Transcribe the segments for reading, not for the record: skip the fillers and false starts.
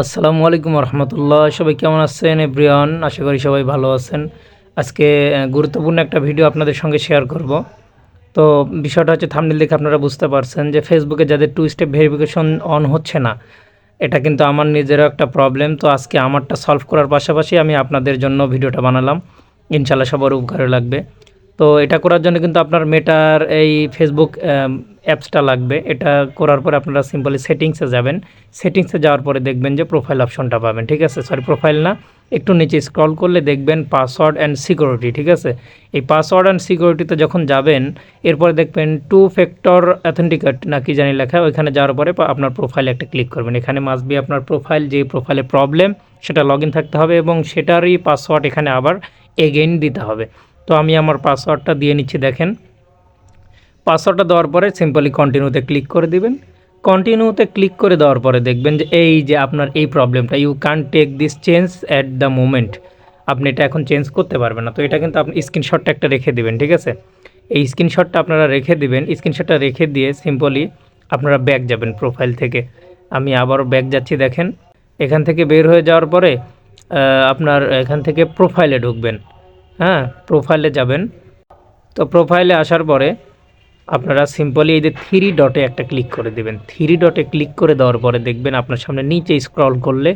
আসসালামু আলাইকুম রহমতুল্লাহ। সবাই কেমন আছেন এভরিওয়ান? আশা করি সবাই ভালো আছেন। আজকে গুরুত্বপূর্ণ একটা ভিডিও আপনাদের সঙ্গে শেয়ার করব। তো বিষয়টা হচ্ছে, থাম্বনেল দেখে আপনারা বুঝতে পারছেন যে ফেসবুকে যাদের 2 স্টেপ ভেরিফিকেশন অন হচ্ছে না, এটা কিন্তু আমার নিজেরও একটা প্রবলেম। তো আজকে আমারটা সলভ করার পাশাপাশি আমি আপনাদের জন্য ভিডিওটা বানালাম, ইনশাল্লাহ সবার উপকারে লাগবে। তো এটা করার জন্য কিন্তু আপনার মেটার এই ফেসবুক অ্যাপসটা লাগবে। এটা করার পরে আপনারা সিম্পলি সেটিংসে যাবেন। সেটিংসে যাওয়ার পরে দেখবেন যে প্রোফাইল অপশনটা পাবেন, ঠিক আছে? সরি, প্রোফাইল না, একটু নিচে স্ক্রল করলে দেখবেন পাসওয়ার্ড অ্যান্ড সিকিউরিটি, ঠিক আছে? এই পাসওয়ার্ড অ্যান্ড সিকিউরিটিতে যখন যাবেন, এরপরে দেখবেন 2 ফ্যাক্টর অথেন্টিকেট না কি জানি লেখা, ওইখানে যাওয়ার পরে আপনার প্রোফাইলে একটা ক্লিক করবেন। এখানে মাস্ট বি আপনার প্রোফাইল, যে প্রোফাইলে প্রবলেম সেটা লগ ইন থাকতে হবে এবং সেটারই পাসওয়ার্ড এখানে আবার এগেইন দিতে হবে। তো আমি আমার পাসওয়ার্ডটা দিয়ে নিচ্ছি। দেখেন, পাসওয়ার্ডটা দেওয়ার পরে সিম্পলি কন্টিনিউতে ক্লিক করে দিবেন। কন্টিনিউতে ক্লিক করে দেওয়ার পরে দেখবেন যে এই যে আপনার এই প্রবলেমটা, you can take this change at the moment, আপনি এটা এখন চেঞ্জ করতে পারবেন না। তো এটা কিন্তু আপনি স্ক্রিনশটটা একটা রেখে দিবেন, ঠিক আছে? এই স্ক্রিনশটটা আপনারা রেখে দিবেন। স্ক্রিনশটটা রেখে দিয়ে সিম্পলি আপনারা ব্যাক যাবেন প্রোফাইল থেকে। আমি আবারও ব্যাক যাচ্ছি। দেখেন, এখান থেকে বের হয়ে যাওয়ার পরে আপনার এখান থেকে প্রোফাইলে ঢুকবেন। হ্যাঁ, প্রোফাইলে যাবেন। তো প্রোফাইলে আসার পরে আপনারা সিম্পলি এই যে 3 ডটে একটা ক্লিক করে দেবেন। 3 ডটে ক্লিক করে দেওয়ার পরে দেখবেন আপনার সামনে নিচে স্ক্রল করলে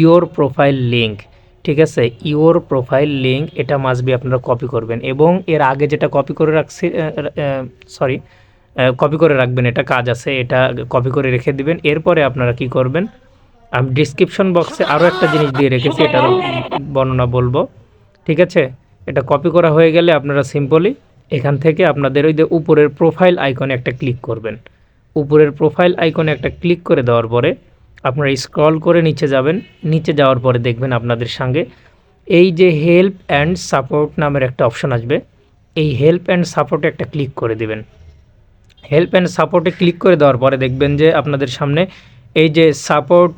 ইওর প্রোফাইল লিঙ্ক, ঠিক আছে? ইওর প্রোফাইল লিঙ্ক, এটা মাস্ট বি আপনারা কপি করবেন এবং এর আগে যেটা কপি করে রাখছি, কপি করে রাখবেন, এটা কাজ আছে, এটা কপি করে রেখে দিবেন। এরপরে আপনারা কি করবেন, আমি ডিসক্রিপশন বক্সে আরও একটা জিনিস দিয়ে রেখেছি, এটার বর্ণনা বলবো, ঠিক আছে? এটা কপি করা হয়ে গেলে আপনারা সিম্পলি এখান থেকে আপনাদের ওই যে উপরের প্রোফাইল আইকনে একটা ক্লিক করবেন। উপরের প্রোফাইল আইকনে একটা ক্লিক করে দেওয়ার পরে আপনারা স্ক্রল করে নিচে যাবেন। নিচে যাওয়ার পরে দেখবেন আপনাদের সঙ্গে এই যে হেল্প অ্যান্ড সাপোর্ট নামের একটা অপশন আসবে। এই হেল্প অ্যান্ড সাপোর্টে একটা ক্লিক করে দিবেন। হেল্প অ্যান্ড সাপোর্টে ক্লিক করে দেওয়ার পরে দেখবেন যে আপনাদের সামনে এই যে সাপোর্ট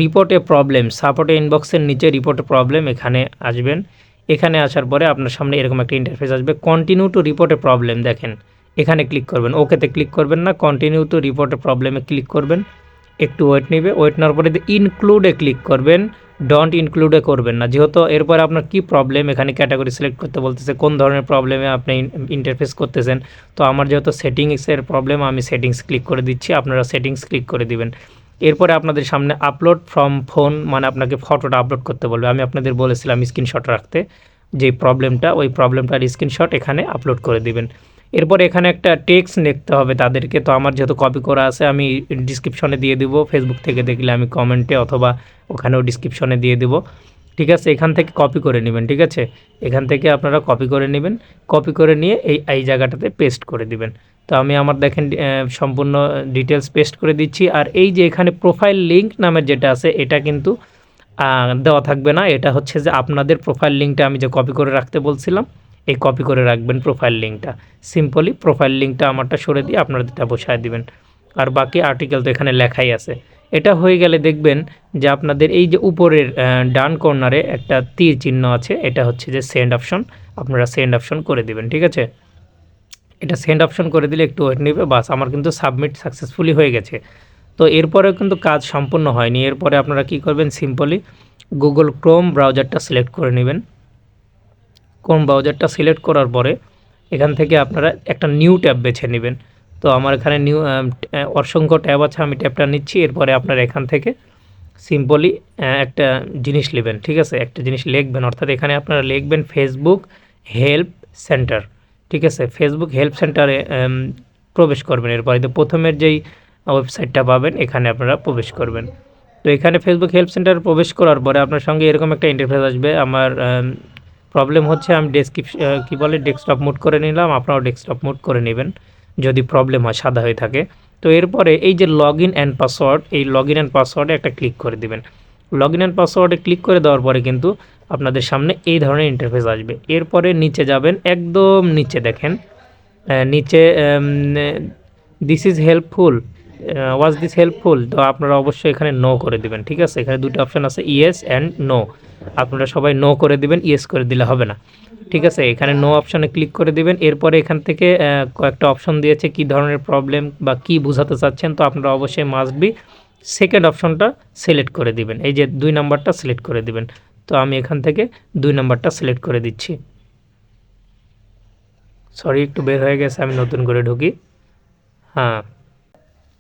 রিপোর্টে প্রবলেম, সাপোর্টে ইনবক্সের নিচে রিপোর্টে প্রবলেম, এখানে আসবেন। এখানে আসার পরে আপনার সামনে এরকম একটা ইন্টারফেস আসবে, কন্টিনিউ টু রিপোর্টে প্রবলেম। দেখেন, এখানে ক্লিক করবেন, ওকেতে ক্লিক করবেন না, কন্টিনিউ টু রিপোর্টে প্রবলেমে ক্লিক করবেন। একটু ওয়েট নেবে, ওয়েট নেওয়ার পরে ইনক্লুডে ক্লিক করবেন, ডন্ট ইনক্লুডে করবেন না, যেহেতু এরপরে আপনার কি প্রবলেম এখানে ক্যাটাগরি সিলেক্ট করতে বলতেছে, কোন ধরনের প্রবলেমে আপনি ইন্টারফেস করতেছেন। তো আমার যেহেতু সেটিংসের প্রবলেম, আমি সেটিংস ক্লিক করে দিচ্ছি, আপনারা সেটিংস ক্লিক করে দিবেন। এরপরে আপনাদের সামনে আপলোড ফ্রম ফোন, মানে আপনাকে ফটোটা আপলোড করতে বলবে। আমি আপনাদের বলেছিলাম স্ক্রিনশট রাখতে, যে প্রবলেমটা, ওই প্রবলেমটার স্ক্রিনশট এখানে আপলোড করে দিবেন। এরপর এখানে একটা টেক্সট লিখতে হবে তাদেরকে। তো আমার যেহেতু কপি করা আছে, আমি ডিসক্রিপশনে দিয়ে দেবো, ফেসবুক থেকে দেখলে আমি কমেন্টে অথবা ওখানেও ডিসক্রিপশনে দিয়ে দেবো, ঠিক আছে? এখান থেকে কপি করে নেবেন, ঠিক আছে? এখান থেকে আপনারা কপি করে নেবেন। কপি করে নিয়ে এই জায়গাটাতে পেস্ট করে দিবেন। তো আমি আমার দেখেন সম্পূর্ণ ডিটেলস পেস্ট করে দিচ্ছি। আর এই যে এখানে প্রোফাইল লিঙ্ক নামের যেটা আছে, এটা কিন্তু দেওয়া থাকবে না। এটা হচ্ছে যে আপনাদের প্রোফাইল লিঙ্কটা আমি যে কপি করে রাখতে বলছিলাম, এই কপি করে রাখবেন প্রোফাইল লিঙ্কটা। সিম্পলি প্রোফাইল লিঙ্কটা আমারটা সরে দিয়ে আপনাদেরটা বসায় দিবেন। আর বাকি আর্টিকেল তো এখানে লেখাই আছে। এটা হয়ে গেলে দেখবেন যে আপনাদের এই যে উপরের ডান কর্নারে একটা তীর চিহ্ন আছে, এটা হচ্ছে যে সেন্ড অপশন, আপনারা সেন্ড অপশন করে দিবেন, ঠিক আছে? এটা সেন্ড অপশন করে দিলে একটু ওয়েট নেবে, বাস আমার কিন্তু সাবমিট সাকসেসফুলি হয়ে গেছে। তো এরপরেও কিন্তু কাজ সম্পূর্ণ হয়নি। এরপরে আপনারা কি করবেন, সিম্পলি গুগল ক্রোম ব্রাউজারটা সিলেক্ট করে নেবেন। ক্রোম ব্রাউজারটা সিলেক্ট করার পরে এখান থেকে আপনারা একটা নিউ ট্যাব বেছে নেবেন। তো আমার এখানে নিউ অসংখ্য ট্যাব আছে, আমি ট্যাবটা নিচ্ছি। এরপরে আপনারা এখান থেকে সিম্পলি একটা জিনিস নেবেন, ঠিক আছে? একটা জিনিস লিখবেন, অর্থাৎ এখানে আপনারা লিখবেন ফেসবুক হেল্প সেন্টার, ঠিক আছে? ফেসবুক হেল্প সেন্টারে প্রবেশ করবেন। এরপরে তো প্রথমের যেই ওয়েবসাইটটা পাবেন, এখানে আপনারা প্রবেশ করবেন। তো এখানে ফেসবুক হেল্প সেন্টারে প্রবেশ করার পরে আপনার সঙ্গে এরকম একটা ইন্টারফেস আসবে। আমার প্রবলেম হচ্ছে, আমি ডেস্কটপ মোড করে নিলাম, আপনারাও ডেস্কটপ মোড করে নেবেন যদি প্রবলেম হয়, সাদা হয়ে থাকে। তো এরপরে এই যে লগ ইন অ্যান্ড পাসওয়ার্ড, এই লগ ইন অ্যান্ড পাসওয়ার্ডে একটা ক্লিক করে দিবেন। লগ ইন অ্যান্ড পাসওয়ার্ডে ক্লিক করে দেওয়ার পরে কিন্তু আপনাদের সামনে এই ধরনের ইন্টারফেস আসবে। এরপরে নিচে যাবেন, একদম নিচে দেখেন, নিচে this is helpful, was this helpful. তো আপনারা অবশ্যই এখানে নো করে দিবেন, ঠিক আছে? এখানে দুটো অপশান আছে, ইয়েস অ্যান্ড নো। আপনারা সবাই নো করে দিবেন, ইয়েস করে দিলে হবে না, ঠিক আছে? এখানে নো অপশানে ক্লিক করে দিবেন। এরপরে এখান থেকে কয়েকটা অপশন দিয়েছে, কী ধরনের প্রবলেম বা কী বোঝাতে চাচ্ছেন। তো আপনারা অবশ্যই মাস্ট বি সেকেন্ড অপশনটা সিলেক্ট করে দিবেন, এই যে 2 নাম্বারটা সিলেক্ট করে দিবেন। তো আমি এখান থেকে 2 নাম্বারটা সিলেক্ট করে দিচ্ছি। সরি একটু বের হয়ে গেছে, আমি নতুন করে ঢুকি। হ্যাঁ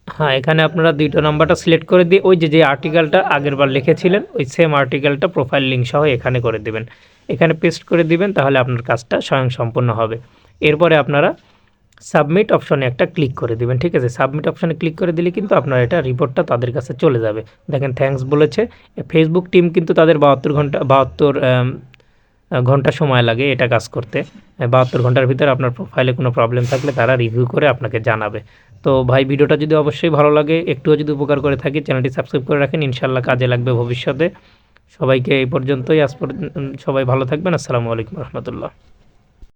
হ্যাঁ, এখানে আপনারা 2টা নাম্বারটা সিলেক্ট করে দিয়ে ওই যে আর্টিকেলটা আগেরবার লিখেছিলেন ওই সেম আর্টিকেলটা প্রোফাইল লিঙ্ক সহ এখানে করে দিবেন, এখানে পেস্ট করে দিবেন, তাহলে আপনার কাজটা স্বয়ংসম্পূর্ণ হবে। এরপরে আপনারা সাবমিট অপশনে একটা ক্লিক করে দিবেন, ঠিক আছে? সাবমিট অপশনে ক্লিক করে দিলে কিন্তু আপনার এটা রিপোর্টটা তাদের কাছে চলে যাবে। দেখেন থ্যাঙ্কস বলেছে। ফেসবুক টিম কিন্তু তাদের 72 ঘন্টা সময় লাগে এটা কাজ করতে। 72 ঘন্টার ভিতরে আপনার প্রোফাইলে কোনো প্রবলেম থাকলে তারা রিভিউ করে আপনাকে জানাবে। তো ভাই ভিডিওটা যদি অবশ্যই ভালো লাগে, একটুও যদি উপকার করে থাকি, চ্যানেলটি সাবস্ক্রাইব করে রাখেন, ইনশাল্লাহ কাজে লাগবে ভবিষ্যতে। সবাইকে এই পর্যন্তই, সবাই ভালো থাকবেন। আসসালামু আলাইকুম রহমতুল্লাহ।